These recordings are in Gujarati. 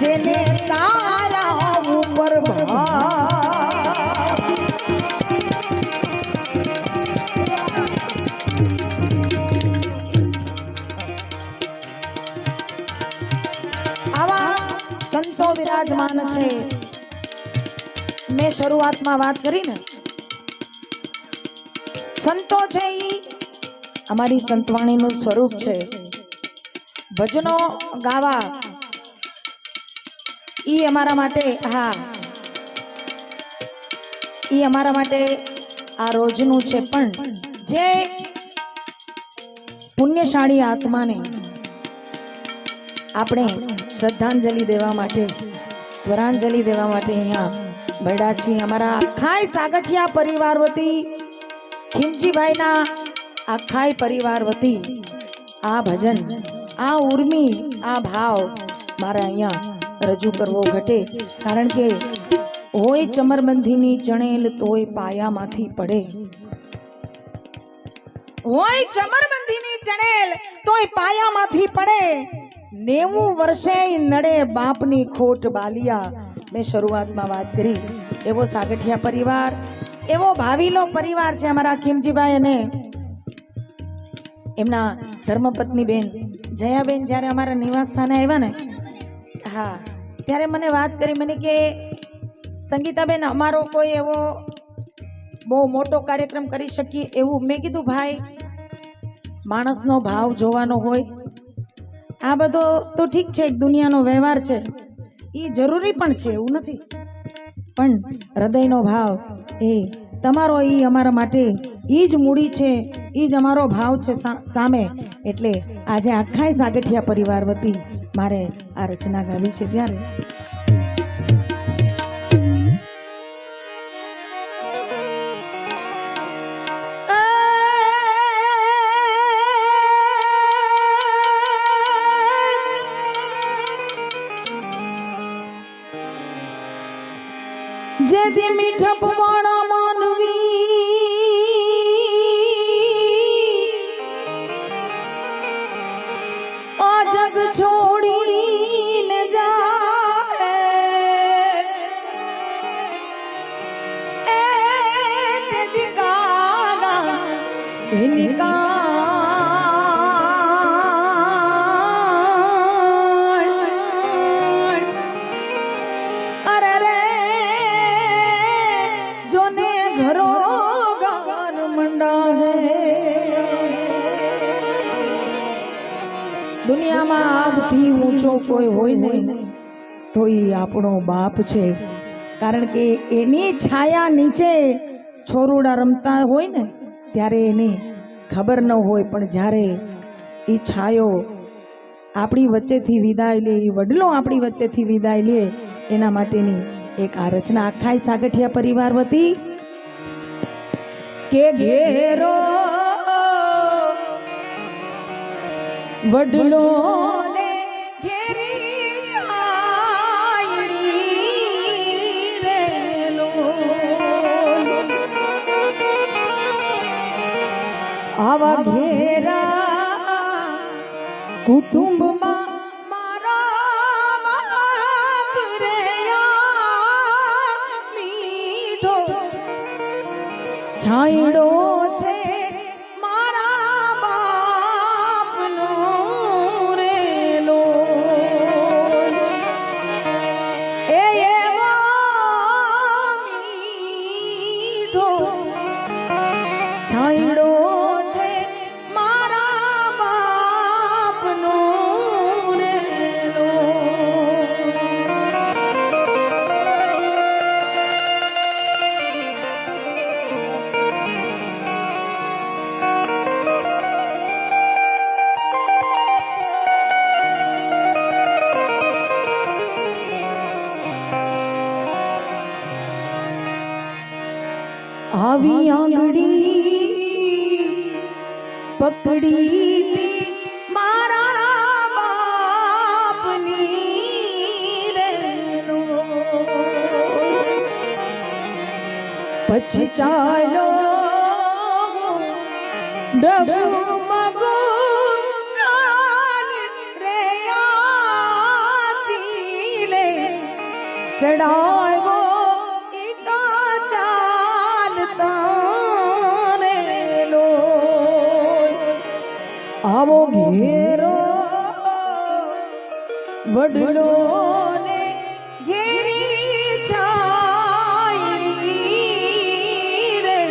જેને તારા ઉપર આવા સંતો વિરાજમાન છે. મેં શરૂઆતમાં વાત કરી ને, સંતો છે ઈ અમારી સંતવાણીનું સ્વરૂપ છે. ભજનો ગાવા ઈ અમારા માટે, હા ઈ અમારા માટે આ રોજનું છે. પણ જે પુણ્યશાળી આત્માને આપણે શ્રદ્ધાંજલિ દેવા માટે, સ્વરાંજલિ દેવા માટે અહીંયા બેઠા છીએ. અમારા આખાય સાગઠિયા પરિવાર વતી, ખીમજીભાઈના આખાય પરિવાર વતી આ ભજન, આ ઉર્મી, આ ભાવ મારે અહીંયા રજૂ કરવો ઘટે. કારણ કે હોય ચમરબંધીની ચણેલ તોય પાયામાંથી પડે, હોય ચમરબંધીની ચણેલ તોય પાયામાંથી પડે. 90 વર્ષે નડે બાપની ખોટ બાલિયા. મેં શરૂઆતમાં વાત કરી એવો સાગઠિયા પરિવાર, એવો ભાવીલો પરિવાર છે અમારા ખીમજીભાઈ અને એમના ધર્મપત્ની બેન જયાબેન. જ્યારે અમારા નિવાસ સ્થાને આવ્યા ને, હા ત્યારે મને વાત કરી, મને કે સંગીતાબેન અમારો કોઈ એવો બહુ મોટો કાર્યક્રમ કરી શકીએ એવું. મેં કીધું ભાઈ, માણસનો ભાવ જોવાનો હોય, આ બધો તો ઠીક છે, એક દુનિયાનો વ્યવહાર છે, એ જરૂરી પણ છે એવું નથી, પણ હૃદયનો ભાવ એ તમારો, એ અમારા માટે એ જ મૂડી છે, એ જ અમારો ભાવ છે સામે. એટલે આજે આખાય સાગઠિયા પરિવાર વતી મારે આ રચના ગાવી છે. ત્યારે જે જે મીઠપ વાળા માનવી આ જગ છોડીને જાય, એ તેથી કાગા એની દુનિયામાં આપથી ઊંચો કોઈ હોય નહીં તો એ આપણો બાપ છે. કારણ કે એની છાયા નીચે છોરુડા રમતા હોય ને ત્યારે એને ખબર ન હોય, પણ જ્યારે એ છાયો આપણી વચ્ચેથી વિદાય લે, એ વડલો આપણી વચ્ચેથી વિદાય લે, એના માટેની એક આ રચના આખાય સાગઠિયા પરિવાર વતી. કે ઘેરો વડલો ને ઘેરી આયડી રેલો, આવા ઘેરા કુટુંબમાં મારા બાપ રે મીઠો છાંયડો છે છાંયડો છે મારા બાપનો રેલો. આવી આંગળી પકડી મારા બાપની રેલો, પછી ચાલો ડગમગો ચાલ રે આચીલે, ચડાવ્યો એકા ચાલતા રેલો આવો ઘેરો વડલો ને ઘેરી છાયરી રે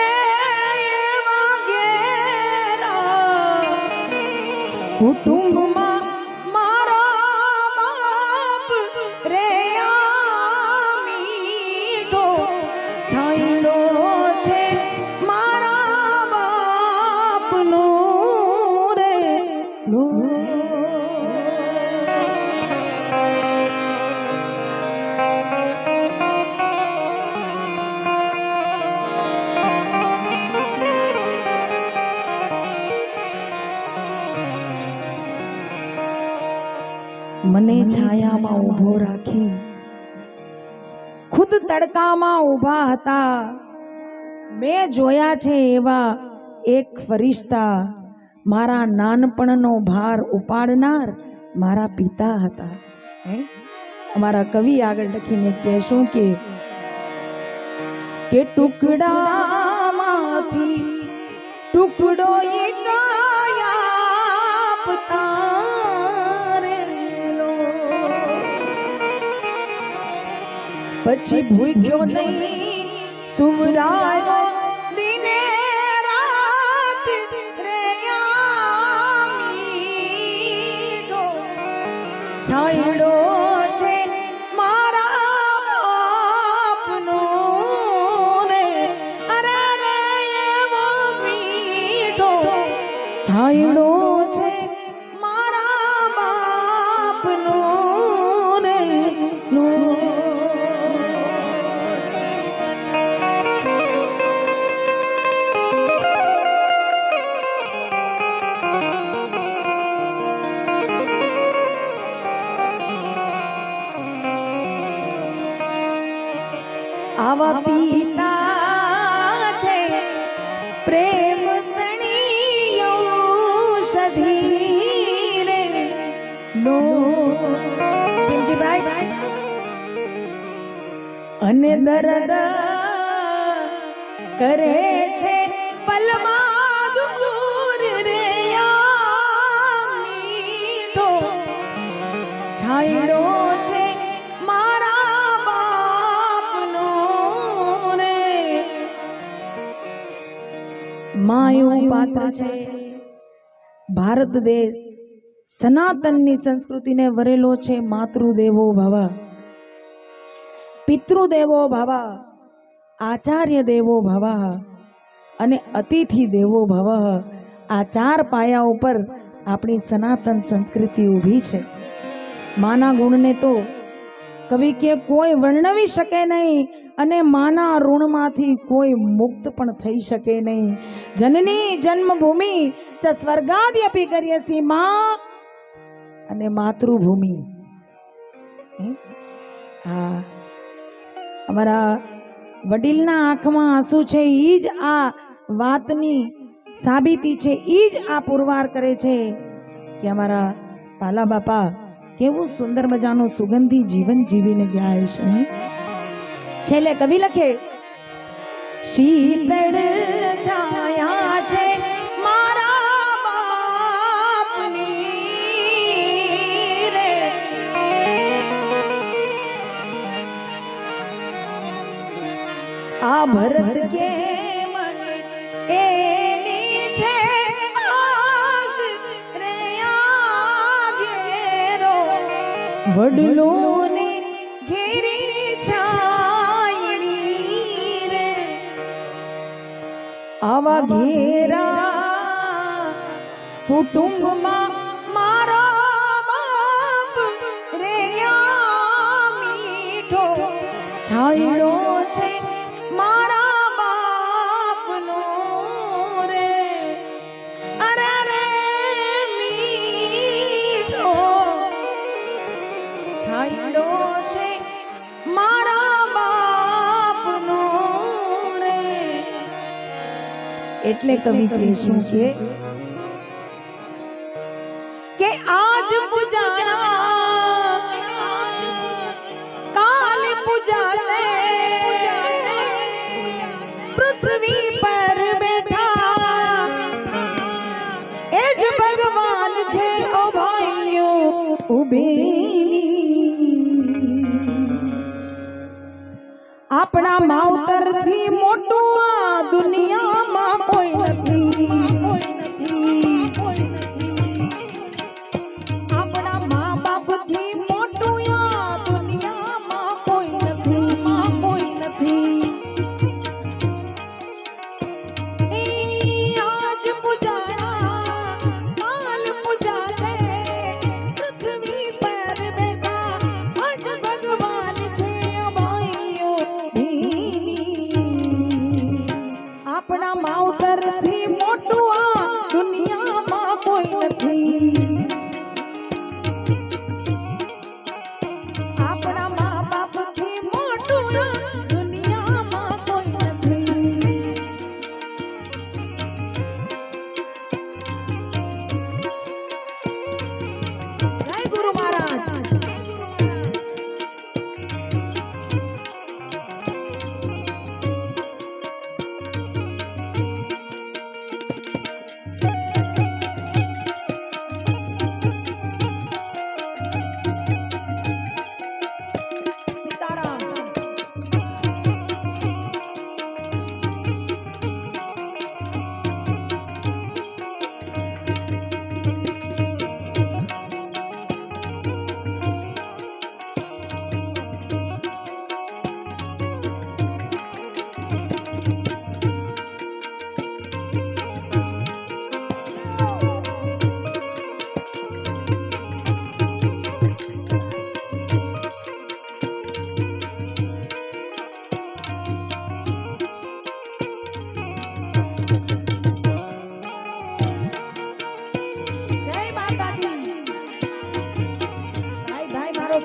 એવા ઘેરા કુટુંબમાં મને છાયામાં ઊભો રાખી ખુદ તડકામાં ઊભા હતા મેં જોયા છે એવા એક ફરિશ્તા મારા નાનપણનો ભાર ઉપાડનાર મારા પિતા હતા અમારા કવિ આગળ લખીને કહેશું કે ટુકડામાંથી ટુકડો પછી ભૂખ્યો નહીં સુવરાયો દિને રાત રેયામીડો છાયડો છે મારા બાપનો રે અરે રે એવો મીઠો છાયડો છે મારા બાપનો રે આવા પિતા છે પ્રેમ તણી ઔષધિ રે લો કિંજીભાઈ અને દર્દ કરે છે પલમાં દૂર રે મીઠો છાયડો છે માયું પાત્ર છે ભારત દેશ સનાતનની સંસ્કૃતિને વરેલો છે માતૃદેવો ભવ પિતૃદેવો ભવ આચાર્ય દેવો ભવ અને અતિથિ દેવો ભવ આ ચાર પાયા ઉપર આપણી સનાતન સંસ્કૃતિ ઊભી છે માના ગુણને તો કવિ કે કોઈ વર્ણવી શકે નહીં અને માના ઋણમાંથી કોઈ મુક્ત પણ થઈ શકે નહીં જનની જન્મભૂમિ ચ સ્વર્ગાદિપી કર્યસી માં અને માતૃભૂમિ હા અમારા વડીલના આંખમાં આંસુ છે ઈ જ આ વાતની સાબિતી છે ઈ જ આ પુરવાર કરે છે કે અમારા પાલા બાપા કેવું સુંદર મજાનું સુગંધી જીવન જીવીને ગયા છે છેલ્લે કવિ લખે શીતળ છાયા છે મારા બાપની રે આ ભરત કે મને એની છે આસ રે આગેરો વડલો ને ઘેરી છાયડી રે આવા ઘેરા કુટુંબમાં મારા બાપ રે મીઠો છાયડો છે મારા બાપનો રે અરે રે મીઠો છાયડો છે મારા બાપનો રે એટલે કવિ કહેશું કે આજ પુજાણા આપણા માવતરથી મોટું આ દુનિયામાં કોઈ નથી. આપણા મા બાપથી મોટું આ દુનિયામાં કોઈ નથી. આજ પૂજાણા કાલ પૂજાશે, પૃથ્વી પર બેઠા આજ ભગવાન છે ભાઈઓ. આપણા માવતરથી મોટું આ દુનિયામાં કોઈ નથી. આપણા મા બાપથી મોટું આ દુનિયામાં કોઈ નથી. જય ગુરુ મહારાજ.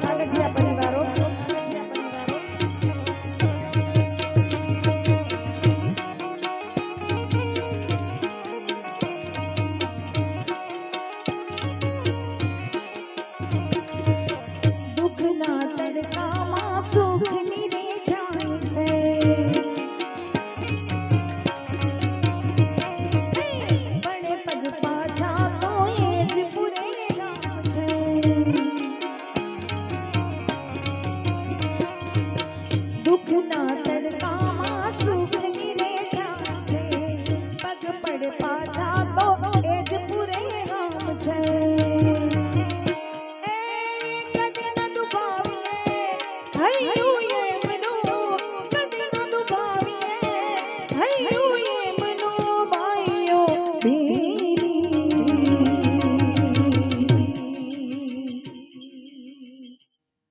સાગઠિયા પરિવારો દુઃખના તડકામાં સુખની રે જાય છે. પડે પગ પાછા તો એ જ પૂરેલા છે. દુઃખના તડકામાં સુખની રે જાય છે. પગ પડે પાછા તો એ જ પૂરે રામ છે. કદી ન દુભાવીએ હૈયું એમનું, કદી ન દુભાવીએ હૈયું એમનું ભાઈઓ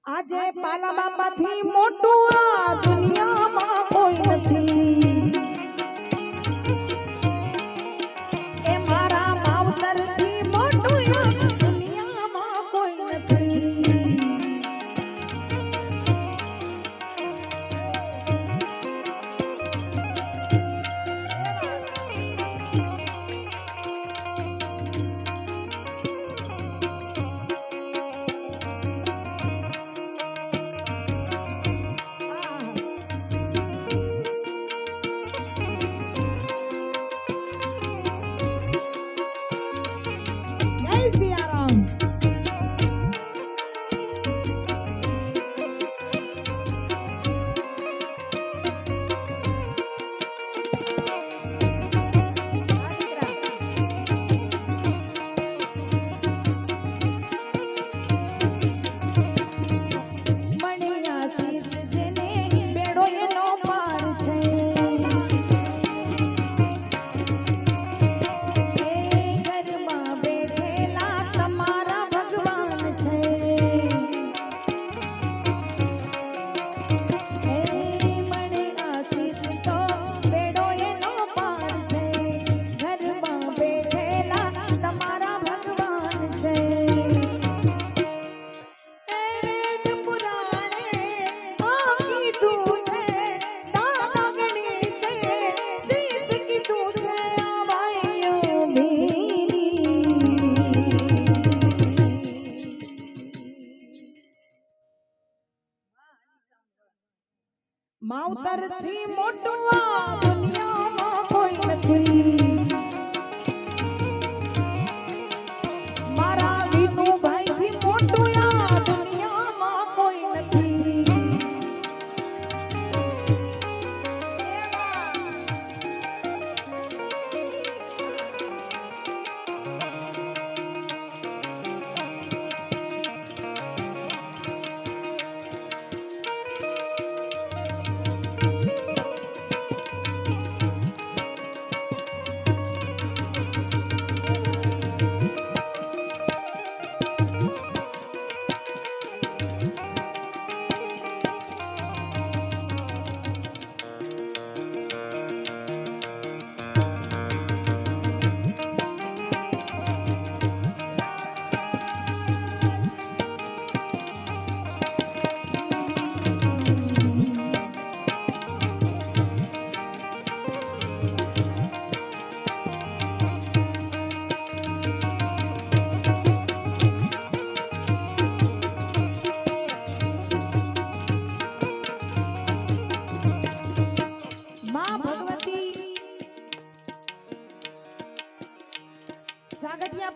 આજે પાલા બાપાથી મોટું આ દુનિયામાં કોઈ નથી. એ મારા માવતરથી મોટું આ દુનિયામાં કોઈ નથી. જય સિયારામ. મને આશીષ જેને બેડો એનો પાર છે. ઘરમાં બેઠેલા તમારા ભગવાન છે. મને આશીષ તો બેડો એનો પાર છે. ઘરમાં બેઠેલા તમારા ભગવાન છે. વેદ પુરાણે આ કીધું છે, દાદા ગણેશે શીશ કીધું છે આ ભાઈઓ માવતરથી મોટું આ દુનિયામાં કોઈ નથી. મારા વિનુભાઈથી મોટું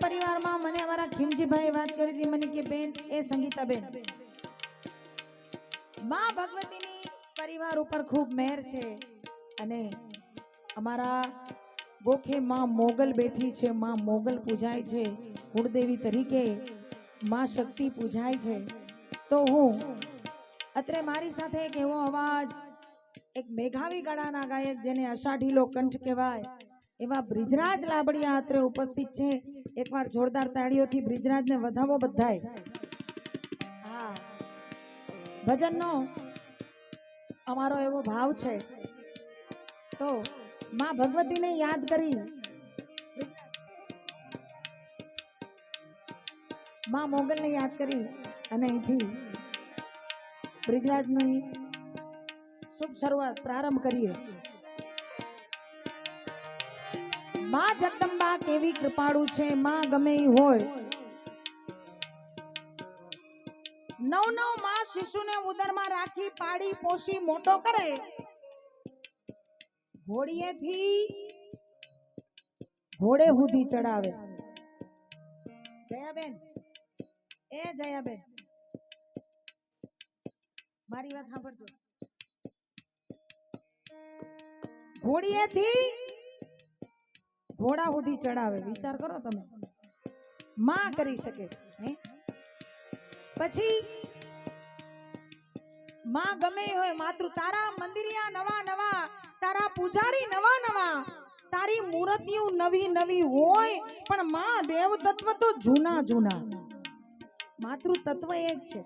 પરિવારમાં મને અમારા ખીમજીભાઈ વાત કરી હતી, મને કે બેન એ સંગીતાબેન, માં ભગવતીની પરિવાર ઉપર ખૂબ મહેર છે અને અમારા ગોખે માં મોગલ બેઠી છે, માં મોગલ પૂજાય છે, કુળદેવી તરીકે માં શક્તિ પૂજાય છે. તો હું અત્રે મારી સાથે એક એવો અવાજ, એક મેઘાવી ગળાના ગાયક જેને અષાઢીલો કંઠ કહેવાય એવા બ્રિજરાજ લાબડિયા અત્રે ઉપસ્થિત છે. એકવાર જોરદાર તાળીઓથી બ્રિજરાજને વધાવો બધાય. હા, ભજનનો અમારો એવો ભાવ છે. તો માં ભગવતીને યાદ કરી, માં મોગલને યાદ કરી અને અહીંથી બ્રિજરાજની શુભ શરૂઆત પ્રારંભ કરીએ. માં જગદંબા કેવી કૃપાળુ છે, માં ગમે ઈ હોય. નવ માં શિશુને ઉદરમાં રાખી પાડી પોષી મોટો કરે, ઘોડીએથી ઘોડે સુધી ચડાવે. જયાબેન, એ જયાબેન, મારી વાત સાંભળજો. ઘોડીએથી ઘોડા સુધી ચડાવે. વિચાર કરો તમે, માં કરી શકે. પછી માં ગમે હોય, માતૃ તારા મંદિરિયા નવા નવા, તારા પૂજારી નવા નવા, તારી મૂર્તિઓ નવી નવી હોય, પણ માં દેવ તત્વ તો જૂના જૂના. માતૃ તત્વ એક છે.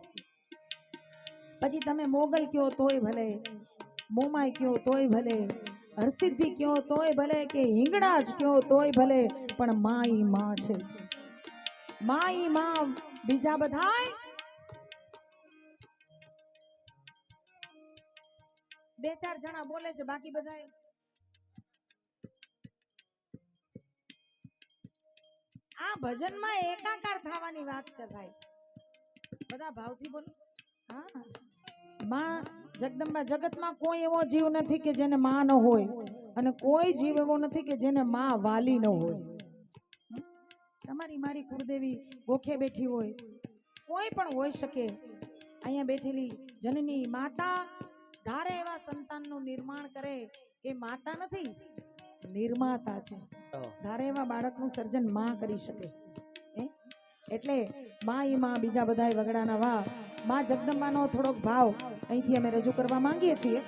પછી તમે મોગલ કયો તોય ભલે, મોમાય કયો તોય ભલે, હરસિદ્ધિ કયો તોય ભલે, કે હિંગળાજ કયો તોય ભલે, પણ માં ઈ માં છે. માં ઈ માં. બીજા બધાય બે ચાર જણા બોલે છે, બાકી બધાય આ ભજનમાં એકાકાર થવાની વાત છે ભાઈ. બધા ભાવથી બોલો. હા, માં જગદંબા, જગતમાં કોઈ એવો જીવ નથી કે જેને માં ન હોય, અને કોઈ જીવ એવો નથી કે જેને માં વાલી ન હોય. તમારી મારી કુળદેવી ગોખે બેઠી હોય, કોઈ પણ હોઈ શકે. અહીંયા બેઠેલી જનની માતા ધારે એવા સંતાનનું નિર્માણ કરે એ માતા નથી, નિર્માતા છે. ધારે એવા બાળકનું સર્જન માં કરી શકે. એટલે માં ઈ માં, બીજા બધાય વગડાના વાહ. માં જગદંબાનો થોડોક ભાવ અહીંથી અમે રજૂ કરવા માંગીએ છીએ.